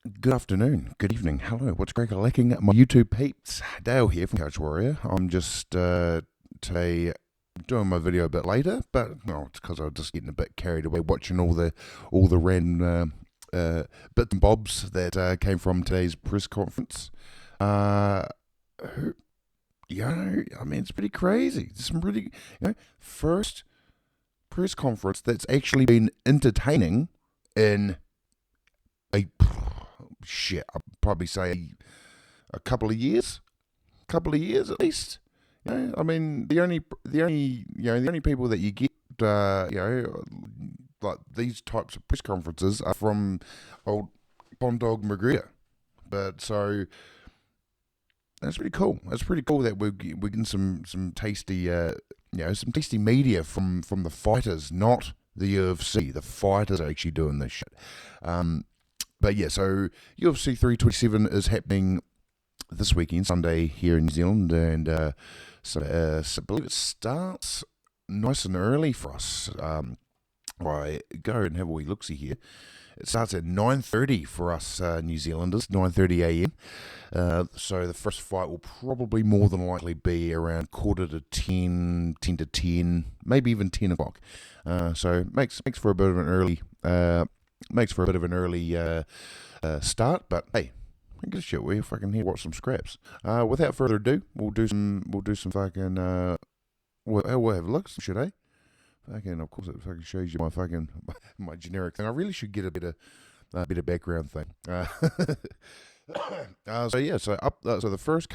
Good afternoon, good evening, hello, what's Greg lacking? My YouTube peeps, Dale here from Couch Warrior. I'm just today doing my video a bit later, but no, it's because I was just getting a bit carried away watching all the random bits and bobs that came from today's press conference. Uh, who, I mean, it's pretty crazy. Some really, first press conference that's actually been entertaining in a shit, I'd probably say a couple of years at least. I mean, the only people that you get, like these types of press conferences are from old Bondog McGregor. But so that's pretty cool. It's pretty cool that we're getting some tasty, some tasty media from the fighters, not the UFC. The fighters are actually doing this shit. But yeah, so UFC 327 is happening this weekend, Sunday here in New Zealand, and so I believe it starts nice and early for us. I go and have a wee look-see here. It starts at 9:30 for us New Zealanders, 9:30 a.m. So the first fight will probably more than likely be around quarter to 10, 10 to 10, maybe even 10 o'clock. So makes for a bit of an early start, but hey, I guess shit, we fucking here watch some scraps. Without further ado, we'll do some fucking we'll have a look, should I? Fucking, of course, it fucking shows you my fucking my generic thing. I really should get a bit of background thing. So the first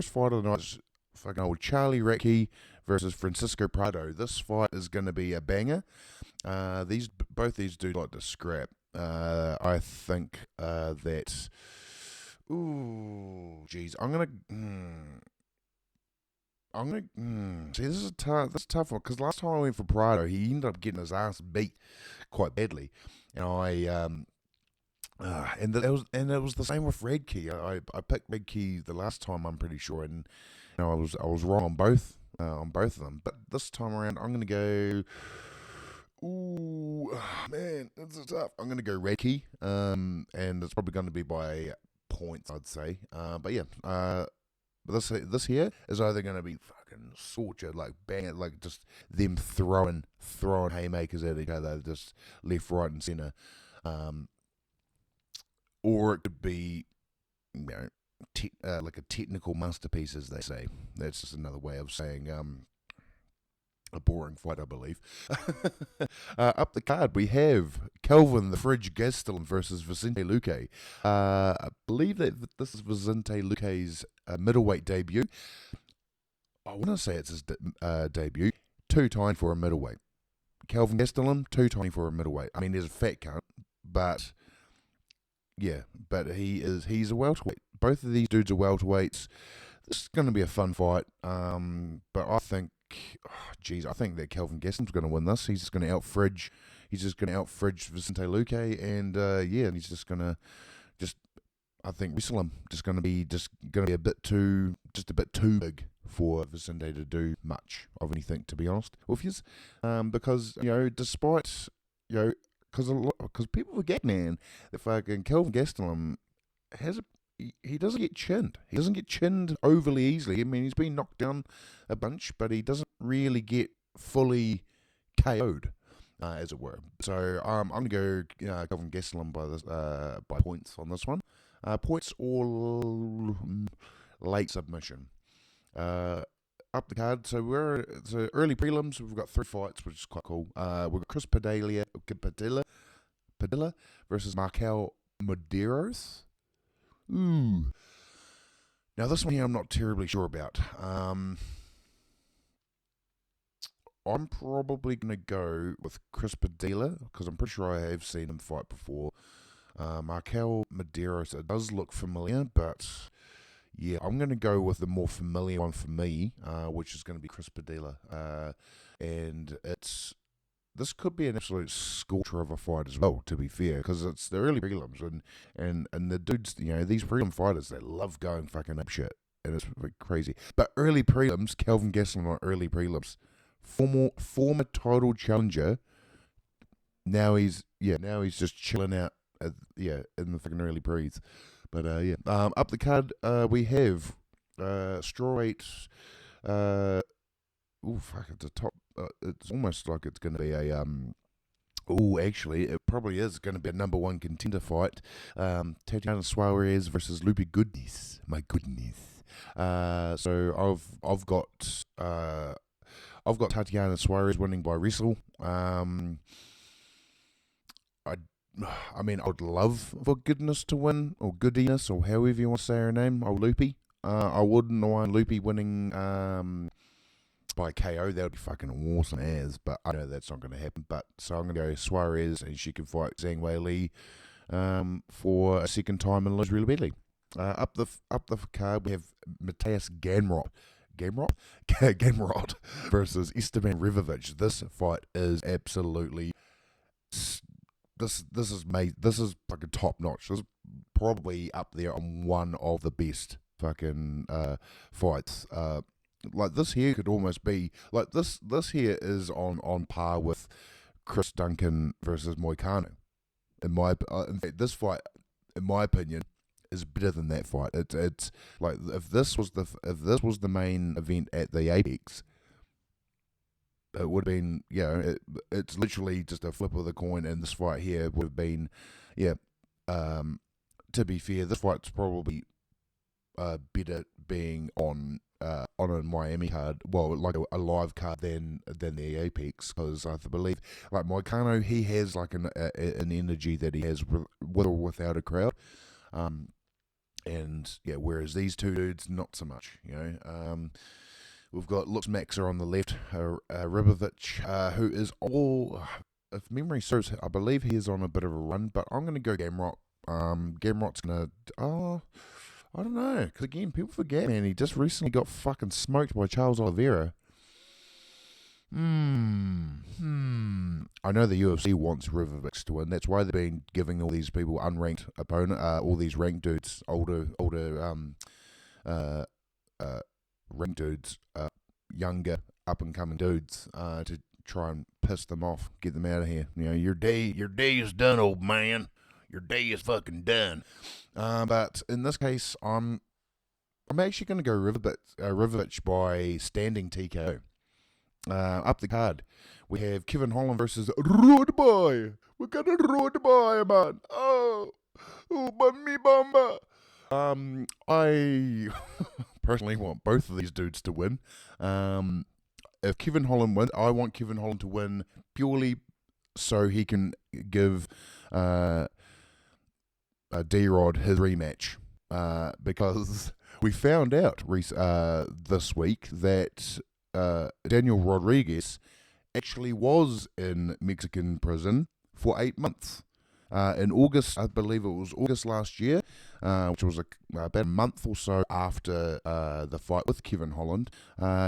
fight of the night is fucking old Charlie Ratke versus Francisco Prado. This fight is going to be a banger. Both these do like to scrap. I think that. Ooh, jeez, see. This is tough. This is a tough one because last time I went for Prado, he ended up getting his ass beat quite badly, and it was the same with Redkey. I picked Redkey the last time, I'm pretty sure, and I was wrong on both of them. But this time around, I'm gonna go. Ooh, man, this is tough. I'm gonna go Redkey, and it's probably gonna be by points, I'd say. But yeah, but this here is either gonna be fucking torture, like bang it, like just them throwing haymakers at each other, just left, right, and center. Um, or it could be, like a technical masterpiece, as they say. That's just another way of saying a boring fight, I believe. Up the card, we have Kelvin the Fridge Gastelum versus Vicente Luque. I believe that this is Vicente Luque's middleweight debut. I want to say it's his debut. 2 times for a middleweight. Kelvin Gastelum, 2 times for a middleweight. I mean, there's a fat cunt, but yeah, but he's a welterweight. Both of these dudes are welterweights. This is going to be a fun fight. But I think, I think that Kelvin Gastelum's going to win this. He's just going to out-fridge. He's just going to out-fridge Vicente Luque, and he's just going to I think wrestle him. Just going to be a bit too big for Vicente to do much of anything, to be honest with you. Because despite because people forget, man, that fucking Kelvin Gastelum he doesn't get chinned. He doesn't get chinned overly easily. I mean, he's been knocked down a bunch, but he doesn't really get fully KO'd, as it were. So I'm going to go Kelvin Gastelum by points on this one. Points or late submission. Up the card, so early prelims. We've got 3 fights, which is quite cool. We've got Chris Padilla versus Markel Medeiros. Ooh. Now this one here, I'm not terribly sure about. I'm probably going to go with Chris Padilla because I'm pretty sure I have seen him fight before. Markel Medeiros, it does look familiar, but yeah, I'm going to go with the more familiar one for me, which is going to be Chris Padilla. And this could be an absolute scorcher of a fight as well, to be fair, because it's the early prelims, and the dudes, these prelim fighters, they love going fucking up shit, and it's crazy. But early prelims, Kelvin Gastelum on early prelims, former title challenger. Now he's just chilling out in the fucking early pre's. But up the card we have strawweight. It's a top. It's almost like it's going to be a actually, it probably is going to be a number one contender fight. Tatiana Suarez versus Lupe Goodness. My goodness. So I've got Tatiana Suarez winning by wrestle. I mean, I would love for Goodness to win, or Goodiness, or however you want to say her name, or Lupe. I wouldn't mind Lupe winning by KO. That would be fucking awesome as, but I know that's not going to happen. But so I'm going to go Suarez, and she can fight Zhang Wei Li for a second time and lose really badly. Up the card we have Mateus Gamrot versus Esteban Rivovic. This fight is absolutely this is fucking top notch. This is probably up there on one of the best fucking fights. Like this here could almost be like this here is on par with Chris Duncan versus Moicano. In fact, this fight, in my opinion, is better than that fight. It's like if this was the main event at the Apex, it would have been, it's literally just a flip of the coin, and this fight here would have been, to be fair, this fight's probably better being on a Miami card, well, like a live card than the Apex, because I believe, like Moicano, he has like an energy that he has with or without a crowd, and whereas these two dudes, not so much, We've got Lux Maxer on the left, Ribovic, who is if memory serves, I believe he is on a bit of a run, but I'm going to go Gamrot. Gamrot's going to, I don't know, because again, people forget, man, he just recently got fucking smoked by Charles Oliveira. I know the UFC wants Rivovic to win. That's why they've been giving all these people unranked opponent, all these ranked dudes, older ranked dudes, younger up and coming dudes, to try and piss them off, get them out of here. Your day is done, old man. Your day is fucking done. But in this case, I'm actually going to go Rivovic by standing TKO. Up the card, we have Kevin Holland versus Road Boy. We got a Road Boy, man. Oh, bummy bumba. I personally want both of these dudes to win. If Kevin Holland wins, I want Kevin Holland to win purely so he can give D-Rod his rematch, because we found out this week that Daniel Rodriguez actually was in Mexican prison for 8 months. In August, I believe it was August last year, which was about a month or so after the fight with Kevin Holland,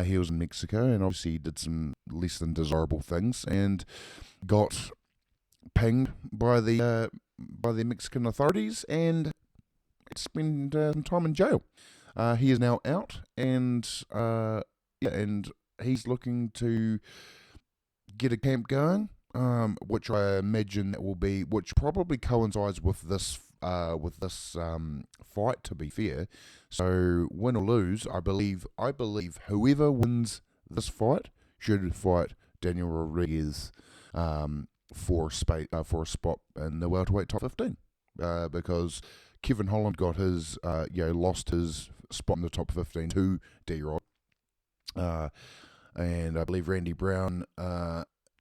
he was in Mexico, and obviously he did some less than desirable things and got pinged by the Mexican authorities and spent some time in jail. He is now out, and and he's looking to get a camp going, which I imagine that will be, which probably coincides with this fight, to be fair. So win or lose, I believe whoever wins this fight should fight Daniel Rodriguez for a spot in the welterweight top 15, because Kevin Holland got his lost his spot in the top 15 to D-Rod, and I believe Randy Brown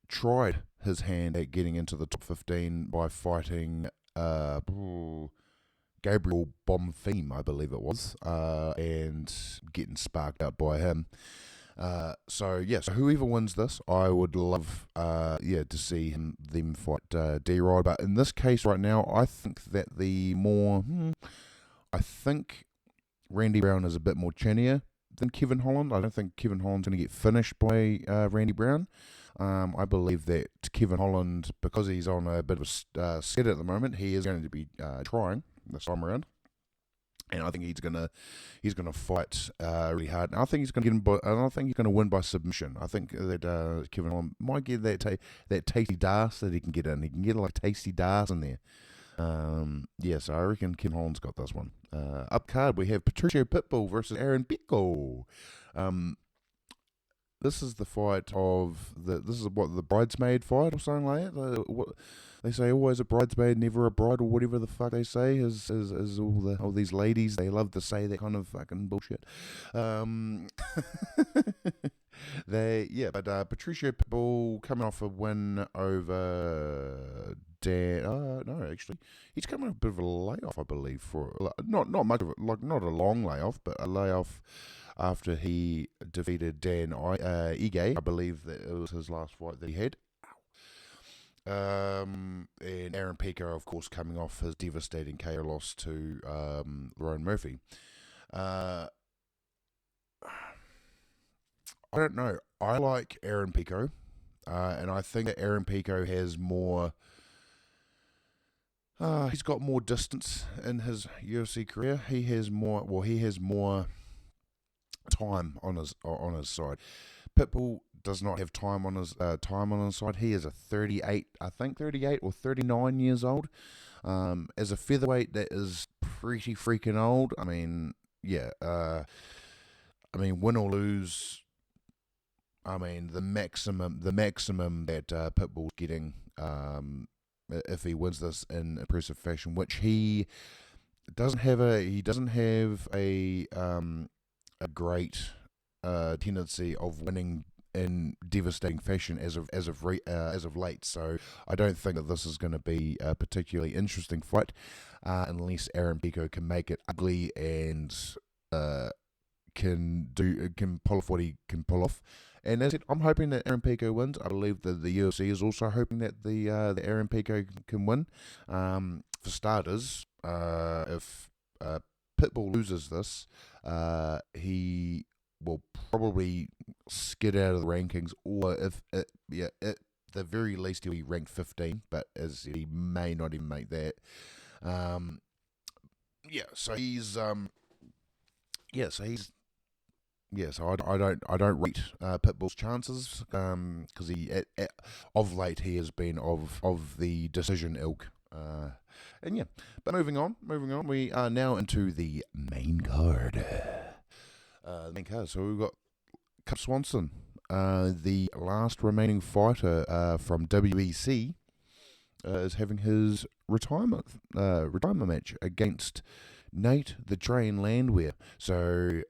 tried his hand at getting into the top 15 by fighting Gabriel Bonfim, I believe it was, and getting sparked up by him. So whoever wins this, I would love to see them fight D-Rod. But in this case right now, I think that I think Randy Brown is a bit more chinnier than Kevin Holland. I don't think Kevin Holland's going to get finished by Randy Brown. I believe that Kevin Holland, because he's on a bit of a skid at the moment, he is going to be trying this time around, and I think he's gonna fight really hard. And I think he's going to get him I don't think he's going to win by submission. I think that Kevin Holland might get that tasty das that he can get in. He can get like tasty das in there. Yeah, so I reckon Kim Holland's got this one. Up card, we have Patricio Pitbull versus Aaron Pico. This is the fight of this is what, the bridesmaid fight or something like that. What they say, always a bridesmaid, never a bride, or whatever the fuck they say. Is all these ladies, they love to say that kind of fucking bullshit. But Patricio Pitbull coming off a win over Dan. No, actually, he's coming off a bit of a layoff, I believe, for not much of it, like not a long layoff, but a layoff after he defeated Dan Ige. I believe that it was his last fight that he had. And Aaron Pico, of course, coming off his devastating KO loss to Ryan Murphy. I don't know. I like Aaron Pico, and I think that Aaron Pico has more. He's got more distance in his UFC career. He has more. Well, he has more time on his side. Pitbull does not have time on his side. He is a 38 or 39 years old. As a featherweight, that is pretty freaking old. I mean, yeah. Win or lose. I mean, the maximum that Pitbull's getting, if he wins this in impressive fashion, which he doesn't have a great tendency of winning in devastating fashion as of late. So I don't think that this is going to be a particularly interesting fight, unless Aaron Pico can make it ugly and can pull off what he can pull off. And as I said, I'm hoping that Aaron Pico wins. I believe that the UFC is also hoping that the Aaron Pico can win. For starters, if Pitbull loses this, he will probably skid out of the rankings, or at the very least he'll be ranked 15. But as I said, he may not even make that. So I don't rate Pitbull's chances, because of late he has been of the decision ilk. But moving on, we are now into the main card. So we've got Cub Swanson, the last remaining fighter from WEC, is having his retirement match against Nate the Train Landwehr. So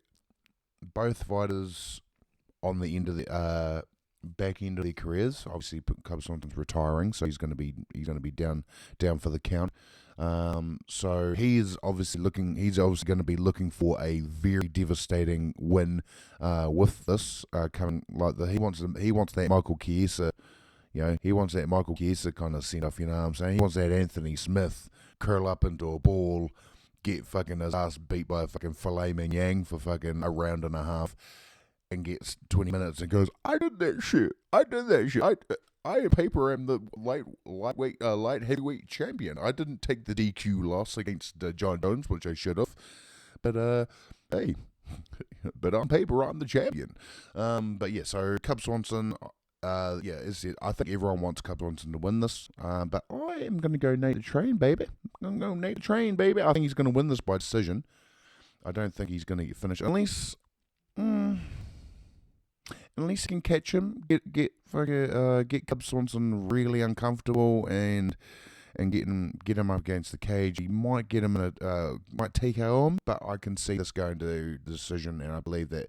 both fighters on the end of the back end of their careers. Obviously, Cub Swanson's retiring, so he's going to be down for the count. So he's obviously going to be looking for a very devastating win with this coming. He wants that Michael Chiesa, he wants that Michael Chiesa kind of send off. You know what I'm saying? He wants that Anthony Smith curl up into a ball, get fucking his ass beat by a fucking filet mignon for fucking a round and a half, and gets 20 minutes and goes, I did that shit. I on paper am the light heavyweight champion. I didn't take the DQ loss against John Jones, which I should have. But hey, but on paper I'm the champion. So Cub Swanson. I think everyone wants Cub Swanson to win this. But I am going to go Nate the Train, baby. I'm going to go Nate the Train, baby. I think he's going to win this by decision. I don't think he's going to get finished unless he can catch him, get Cub Swanson really uncomfortable and get him up against the cage. He might get him might TKO him, but I can see this going to the decision, and I believe that.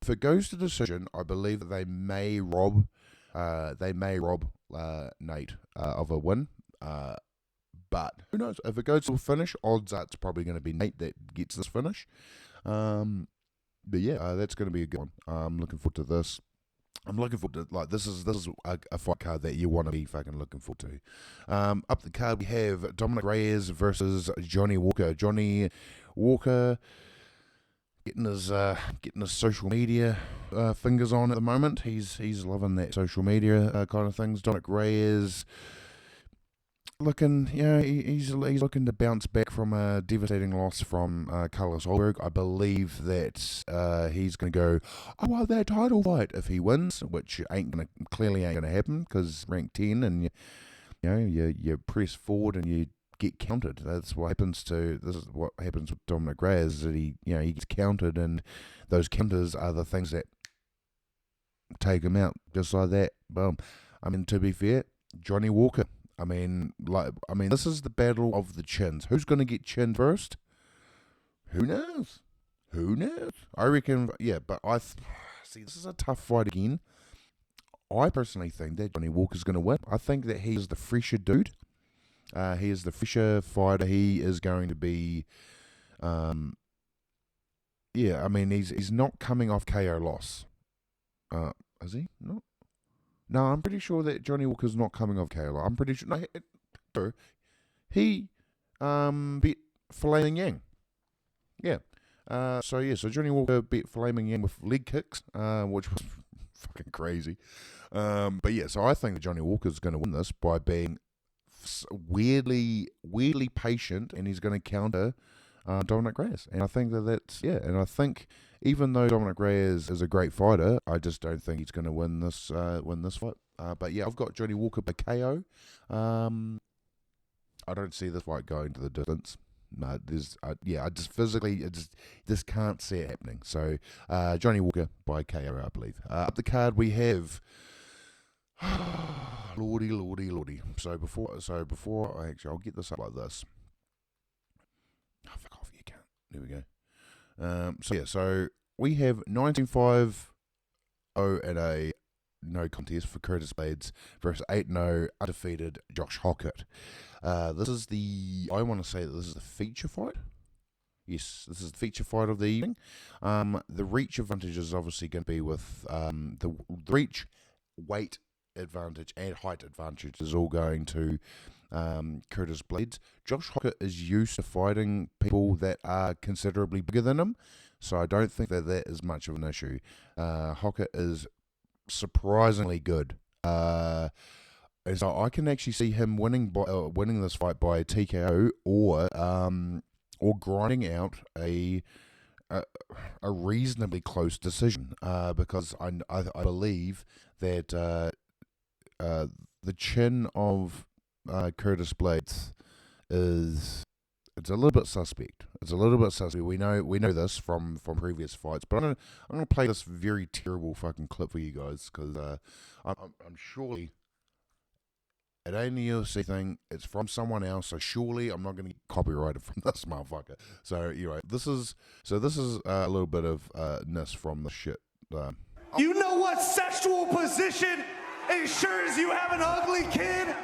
If it goes to decision, I believe that they may rob Nate of a win. But who knows? If it goes to a finish, odds are it's probably going to be Nate that gets this finish. That's going to be a good one. I'm looking forward to this. I'm looking forward to, this is a fight card that you want to be fucking looking forward to. Up the card we have Dominic Reyes versus Johnny Walker. Johnny Walker getting his social media fingers on at the moment. He's loving that social media kind of things. Dominic Reyes, looking, he's looking to bounce back from a devastating loss from Carlos Holberg. I believe that he's going to go, I want that title fight if he wins, which clearly ain't going to happen because rank 10 and you press forward and you get counted. This is what happens with Dominic Reyes, is that he gets counted, and those counters are the things that take him out just like that. Boom. I mean, to be fair, Johnny Walker. I mean, this is the battle of the chins. Who's going to get chin first? Who knows? I reckon, but see, this is a tough fight again. I personally think that Johnny Walker's going to win. I think that he is the fresher dude. He is the fresher fighter. He is going to be, he's not coming off KO loss. Is he? No, I'm pretty sure that Johnny Walker's not coming off KO loss. I'm pretty sure. No, he beat Flaming Yang. Yeah. So Johnny Walker beat Flaming Yang with leg kicks, which was fucking crazy. So I think that Johnny Walker's going to win this by being weirdly patient, and he's going to counter Dominic Reyes. And I think and I think even though Dominic Reyes is a great fighter, I just don't think he's going to win this fight. I've got Johnny Walker by KO. I don't see this fight going to the distance. No, I just physically, just can't see it happening. So, Johnny Walker by KO, I believe. Up the card we have, lordy. So before I'll get this up like this. Oh, fuck off, you can't. There we go. So we have 19-5-0 and a no contest for Curtis Blades versus 8-0 undefeated Josh Hockett. This is the feature fight. Yes, this is the feature fight of the evening. The reach advantage is obviously going to be with the reach, weight advantage, and height advantage is all going to Curtis Blades. Josh Hockett is used to fighting people that are considerably bigger than him, so I don't think that is much of an issue. Hockett is surprisingly good. And so I can actually see him winning this fight by TKO or grinding out a reasonably close decision. Because I believe that the chin of Curtis Blades it's a little bit suspect. We know this from previous fights, but I'm gonna play this very terrible fucking clip for you guys because I'm surely. It ain't a UFC thing. It's from someone else, so surely I'm not going to get copyrighted from this motherfucker. So anyway, this is a little bit of ness from the shit. You know what sexual position ensures you have an ugly kid?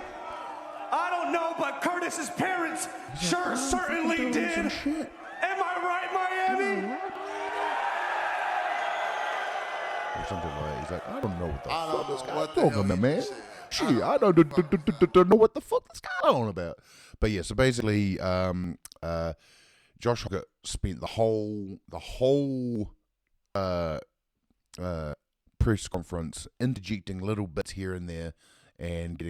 I don't know, but Curtis's parents certainly did. Am I right, Miami? Or something like that. He's like, I don't know what the fuck this guy's talking about, man. Shit, I don't know what the fuck this guy's on about. But yeah, so basically, Josh Hockett spent the whole press conference interjecting little bits here and there, and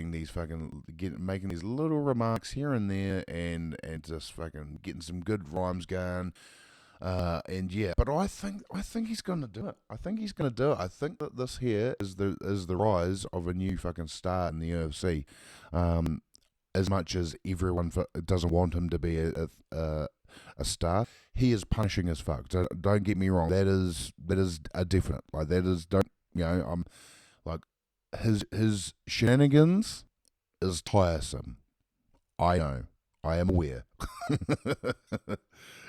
making these little remarks here and there, and just fucking getting some good rhymes going. But I think he's gonna do it. I think that this here is the rise of a new fucking star in the UFC. As much as everyone doesn't want him to be a star, he is punishing as fuck. Don't get me wrong. That is a definite. Like that is like his shenanigans is tiresome. I know. I am aware.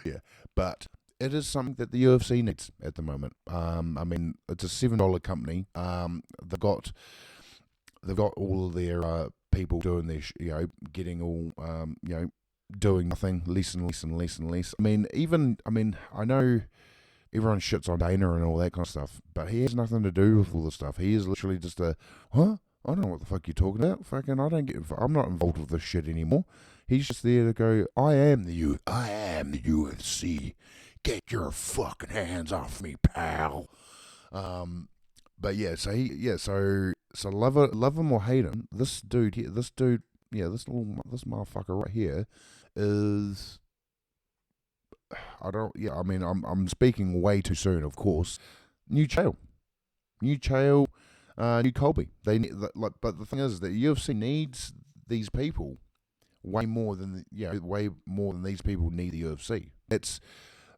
Yeah, but it is something that the UFC needs at the moment. I mean, it's a $7 company. They've got all of their people doing their, getting all, doing nothing, less and less. I know everyone shits on Dana and all that kind of stuff, but he has nothing to do with all this stuff. He is literally just I don't know what the fuck you're talking about. I'm not involved with this shit anymore. He's just there to go, I am the UFC. Get your fucking hands off me, pal. So love him or hate him, this dude this motherfucker right here is, I'm speaking way too soon, of course. New Chael, new Colby. But the thing is that UFC needs these people way more than these people need the UFC.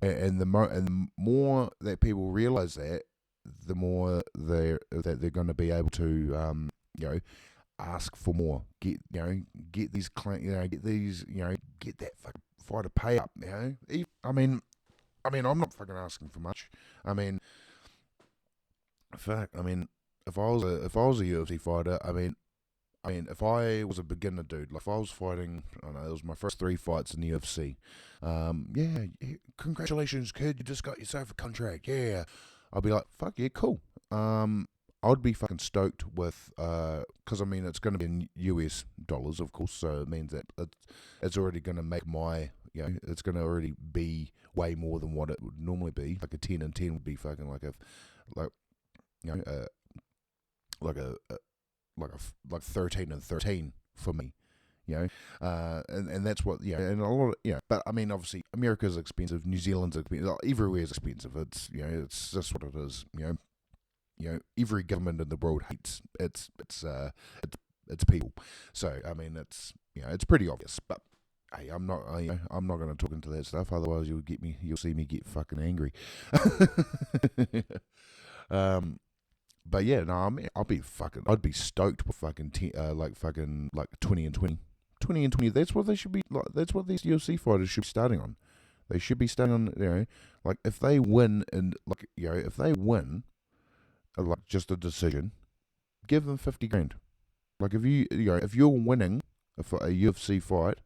And the more that people realize that, the more they're going to be able to ask for more. Get these get that fucking fighter pay up. I'm not fucking asking for much. If I was a UFC fighter, if I was a beginner dude, like if I was fighting, I don't know, it was my first 3 fights in the UFC. Congratulations, kid, you just got yourself a contract. Yeah, I'd be like, fuck yeah, cool. I'd be fucking stoked with, because it's going to be in US dollars, of course, so it means that it's already going to make my, it's going to already be way more than what it would normally be. Like a 10 and 10 would be fucking like 13 and 13 for me, and that's what, and a lot of, but obviously America's expensive, New Zealand's expensive, everywhere's expensive. It's, it's just what it is, every government in the world hates it's people. So it's pretty obvious. But hey, I'm not going to talk into that stuff. Otherwise, you'll see me get fucking angry. But yeah, no, I'd be stoked with fucking 20 and 20. 20 and 20. That's what they should be. Like, that's what these UFC fighters should be starting on. They should be starting on, like if they win like just a decision, give them 50 grand. Like if you're winning a UFC fight,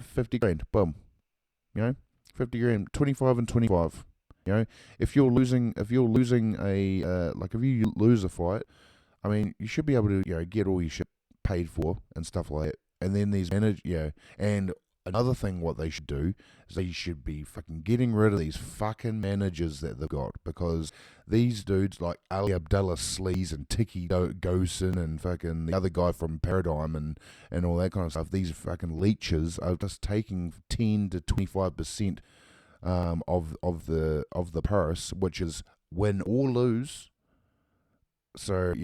50 grand, boom. 50 grand, 25 and 25. If you lose a fight, you should be able to, get all your shit paid for and stuff like that. And then these and another thing what they should do is they should be fucking getting rid of these fucking managers that they've got, because these dudes like Ali Abdullah Sleaze and Tiki Gosen and fucking the other guy from Paradigm and all that kind of stuff, these fucking leeches are just taking 10 to 25% of the purse, which is win or lose. So,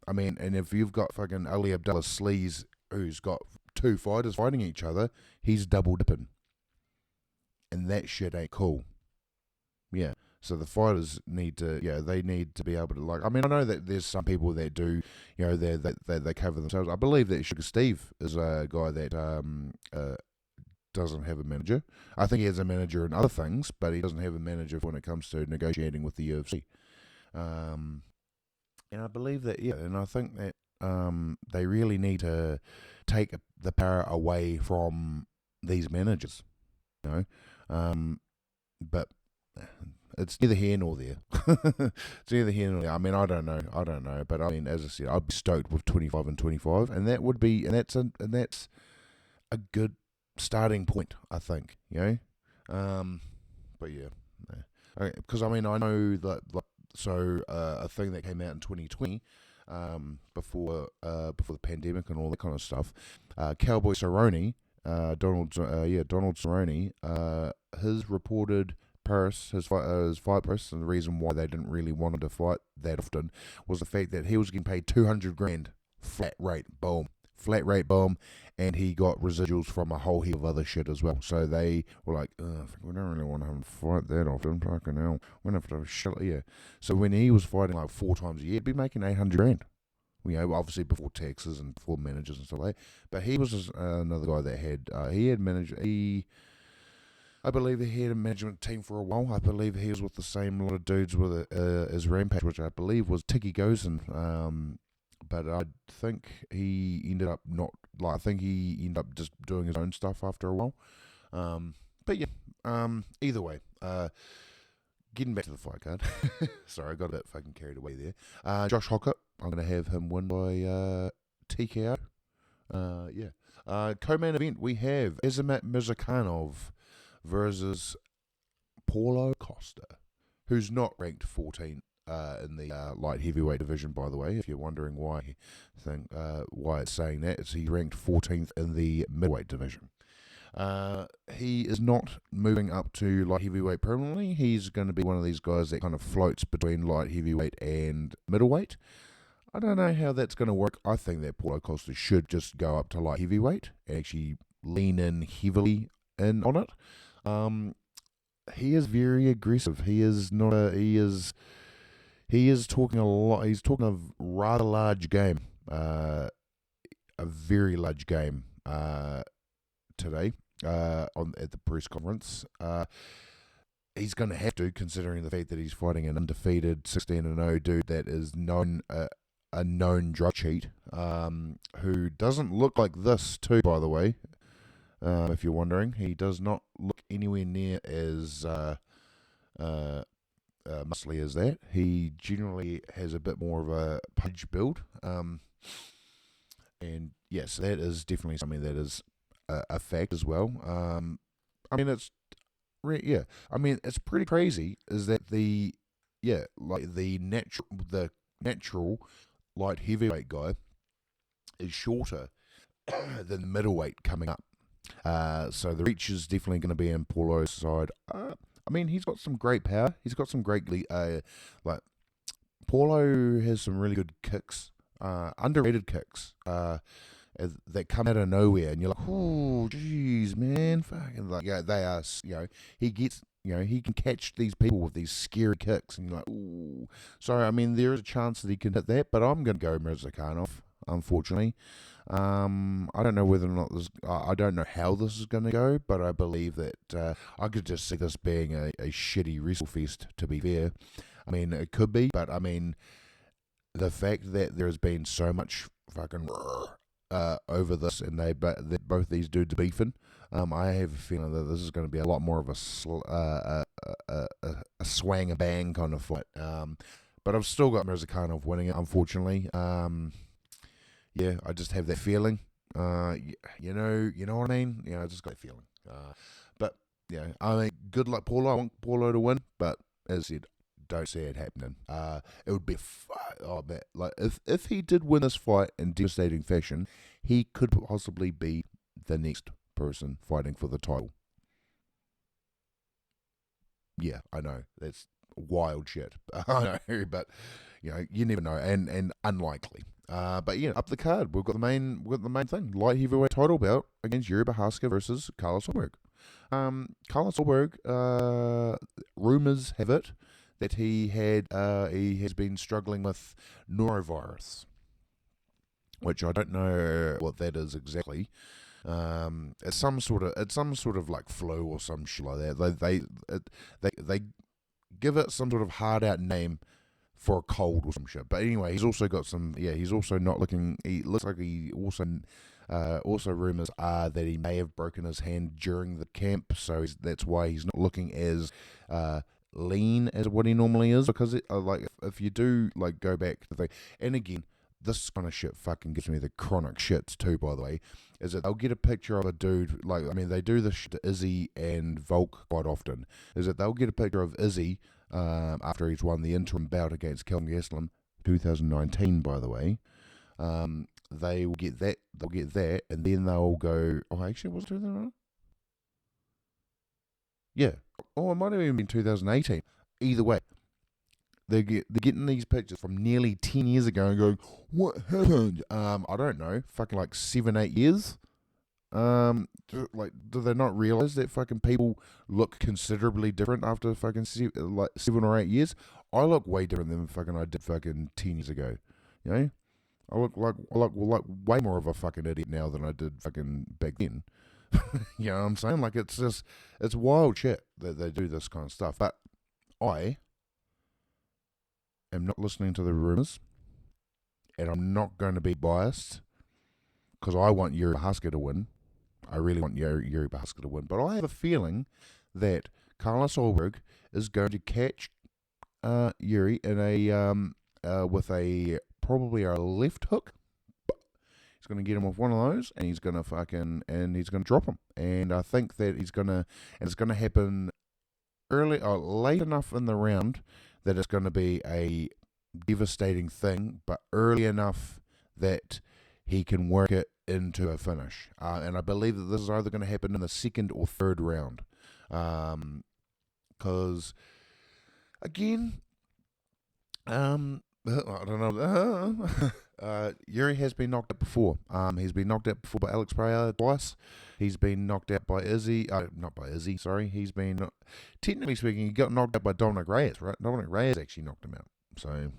and if you've got fucking Ali Abdullah Sleaze, who's got 2 fighters fighting each other, he's double dipping. And that shit ain't cool. Yeah. So the fighters need to, they need to be able to, I know that there's some people that do, they cover themselves. I believe that Sugar Steve is a guy that doesn't have a manager. I think he has a manager in other things, but he doesn't have a manager when it comes to negotiating with the UFC. And I believe that, and I think that they really need to take the power away from these managers, but it's neither here nor there. It's neither here nor there. I don't know, but as I said, I'd be stoked with 25 and 25, and that's a good starting point, I think, but yeah, because I know that, a thing that came out in 2020, before the pandemic and all that kind of stuff, Cowboy Cerrone, Donald Cerrone, his reported purse, his fight purse, and the reason why they didn't really want him to fight that often was the fact that he was getting paid 200 grand flat rate, boom, and he got residuals from a whole heap of other shit as well. So they were like, we don't really want him to fight that often, fucking hell, we're going to have to shut it, yeah. So when he was fighting like 4 times a year, he'd be making 800 grand. Obviously before taxes and before managers and stuff like that. But he was just, another guy that had, I believe he had a management team for a while. I believe he was with the same lot of dudes with as Rampage, which I believe was Tiki Gosen. But I think he ended up just doing his own stuff after a while. But yeah, either way, getting back to the fight card. Sorry, I got a bit fucking carried away there. Josh Hockett, I'm going to have him win by TKO. Co-main event, we have Azamat Murzakanov versus Paulo Costa, who's not ranked 14 in the light heavyweight division, by the way. If you're wondering why it's saying that, it's he's ranked 14th in the middleweight division. He is not moving up to light heavyweight permanently. He's going to be one of these guys that kind of floats between light heavyweight and middleweight. I don't know how that's going to work. I think that Paulo Costa should just go up to light heavyweight and actually lean in heavily in on it. He is very aggressive. He is talking a lot. He's talking a rather large game, a very large game today at the press conference. He's going to have to, considering the fact that he's fighting an undefeated 16-0 dude that is a known drug cheat, who doesn't look like this too, by the way. If you're wondering, he does not look anywhere near as muscly as that. He generally has a bit more of a punch build, and yes, that is definitely something that is a fact as well. I mean, it's pretty crazy. Is that the natural light heavyweight guy is shorter than the middleweight coming up. So the reach is definitely going to be in Paulo's side. I mean, he's got some great power. He's got some great, Paulo has some really good kicks, underrated kicks, that come out of nowhere, and you're like, oh, jeez, man, fucking, they are, he gets, he can catch these people with these scary kicks, and you're like, ooh. So, I mean, there is a chance that he can hit that, but I'm going to go Mirzakhanov, unfortunately. I don't know whether or not I don't know how this is going to go, but I believe that I could just see this being a shitty wrestle fest, to be fair. I mean, it could be, but I mean, the fact that there has been so much fucking over this, and both these dudes beefing, I have a feeling that this is going to be a lot more of a swang a bang kind of fight. But I've still got Mirzakhanov winning it, unfortunately. Yeah, I just have that feeling. You know what I mean? Yeah, I just got that feeling. But yeah, I mean, good luck, Paulo. I want Paulo to win, but as I said, don't see it happening. It would be if he did win this fight in devastating fashion, he could possibly be the next person fighting for the title. Yeah, I know that's wild shit. I know, but you never know, and unlikely. But yeah, up the card, we've got the main thing: light heavyweight title bout against Jiri Prochazka versus Carlos Ulberg. Carlos Ulberg, rumors have it that he has been struggling with norovirus, which I don't know what that is exactly. It's some sort of like flu or some shit like that. They give it some sort of hard out name for a cold or some shit. But anyway, he's also got some. Yeah, he's also not looking. He looks like he also rumors are that he may have broken his hand during the camp, so that's why he's not looking as lean as what he normally is. Because if you do go back to the thing, and again, this kind of shit fucking gives me the chronic shits too, by the way, is that they'll get a picture of a dude, they do this shit to Izzy and Volk quite often, is that they'll get a picture of Izzy after he's won the interim bout against Kelvin Gastelum, 2019, by the way. They will get that, and then they'll go, oh, actually, was it 2019? Yeah. Oh, it might have even been 2018. Either way, they're getting these pictures from nearly 10 years ago and going, what happened? I don't know, fucking 7-8 years. Do they not realize that fucking people look considerably different after fucking 7 or 8 years? I look way different than fucking I did fucking 10 years ago. I look like way more of a fucking idiot now than I did fucking back then. You know what I'm saying? It's wild shit that they do this kind of stuff. But I am not listening to the rumors, and I'm not going to be biased because I want Jiri Prochazka to win. I really want Jiri Prochazka to win, but I have a feeling that Carlos Ulberg is going to catch Jiri in probably a left hook. He's going to get him off one of those, and he's going to drop him. And I think that it's going to happen late enough in the round that it's going to be a devastating thing, but early enough that he can work it into a finish. And I believe that this is either going to happen in the second or third round. Because, again, I don't know. Jiri has been knocked out before. He's been knocked out before by Alex Pereira twice. He's been knocked out by Izzy. Not by Izzy, sorry. He's been, technically speaking, he got knocked out by Dominic Reyes, right? Dominic Reyes actually knocked him out. So,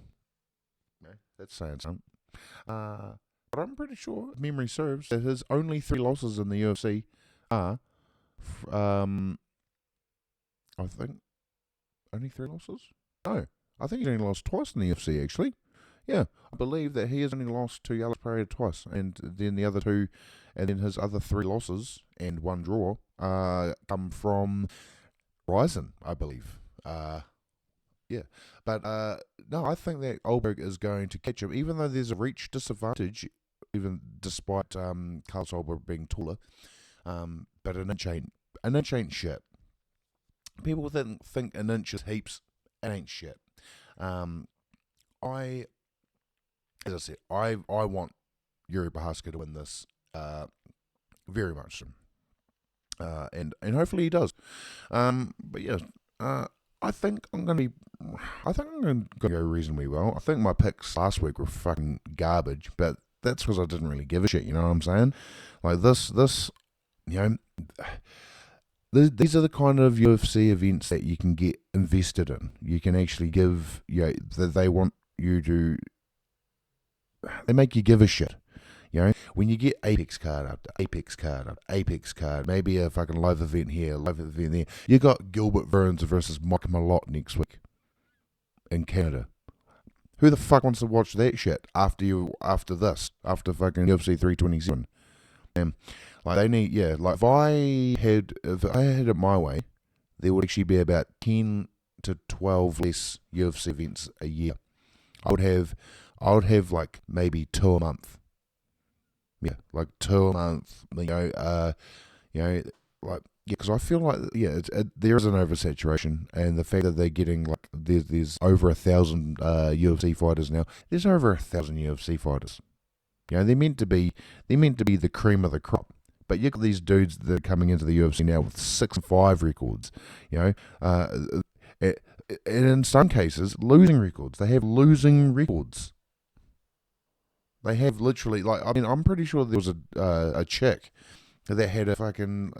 that's saying something. But I'm pretty sure, if memory serves, that his only 3 losses in the UFC are, I think, only 3 losses? No, I think he's only lost twice in the UFC, actually. Yeah, I believe that he has only lost to Alex Pereira twice, and then the other 2, and then his other 3 losses and 1 draw come from Ryzen, I believe. Yeah, but no, I think that Goldberg is going to catch him, even though there's a reach disadvantage, even despite Carl Goldberg being taller. But an inch ain't shit. People think an inch is heaps. It ain't shit. As I said, I want Jiri Prochazka to win this, very much so. And hopefully he does. But yeah, I think I'm going to go reasonably well. I think my picks last week were fucking garbage, but that's because I didn't really give a shit, you know what I'm saying? Like this, you know, these are the kind of UFC events that you can get invested in. You can actually give, that they want you to, they make you give a shit. You know, when you get Apex card after Apex card after Apex card, maybe a fucking live event here, live event there. You got Gilbert Burns versus Mike Malott next week in Canada. Who the fuck wants to watch that shit after fucking UFC 327? Like they need, like if I had it my way, there would actually be about 10 to 12 less UFC events a year. I would have like maybe 2 a month. Yeah, like 2 a month. Because I feel like there is an oversaturation, and the fact that they're getting like there's over 1,000 UFC fighters now. There's over 1,000 UFC fighters. You know, they're meant to be the cream of the crop. But you got these dudes that are coming into the UFC now with 6-5 records. You know, and in some cases losing records. They have losing records. They have literally, I'm pretty sure there was a chick that had a fucking,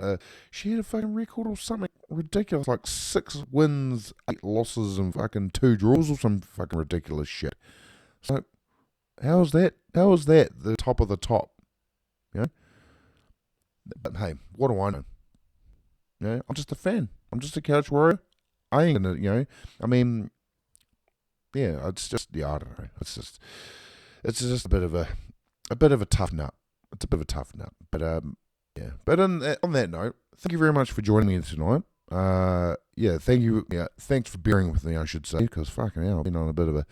she had a fucking record or something ridiculous, like 6 wins, 8 losses, and fucking 2 draws or some fucking ridiculous shit. So, how is that the top of the top? You know? But hey, what do I know? You know, I'm just a fan. I'm just a couch warrior. I ain't gonna, it's just, I don't know. It's just a bit of a tough nut. It's a bit of a tough nut. But But on that note, thank you very much for joining me tonight. Thank you. Yeah, thanks for bearing with me, I should say, because fucking hell, I've been on a bit of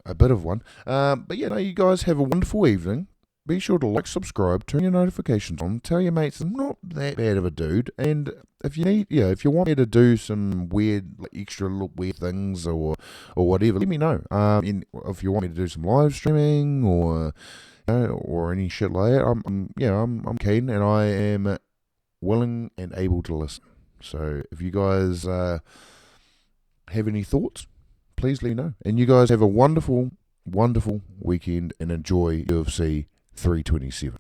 a bit of one. But you guys have a wonderful evening. Be sure to like, subscribe, turn your notifications on, tell your mates I'm not that bad of a dude, and if you want me to do some weird, extra little weird things or whatever, let me know. If you want me to do some live streaming or any shit like that, I'm keen and I am willing and able to listen. So if you guys have any thoughts, please let me know. And you guys have a wonderful, wonderful weekend and enjoy UFC 327.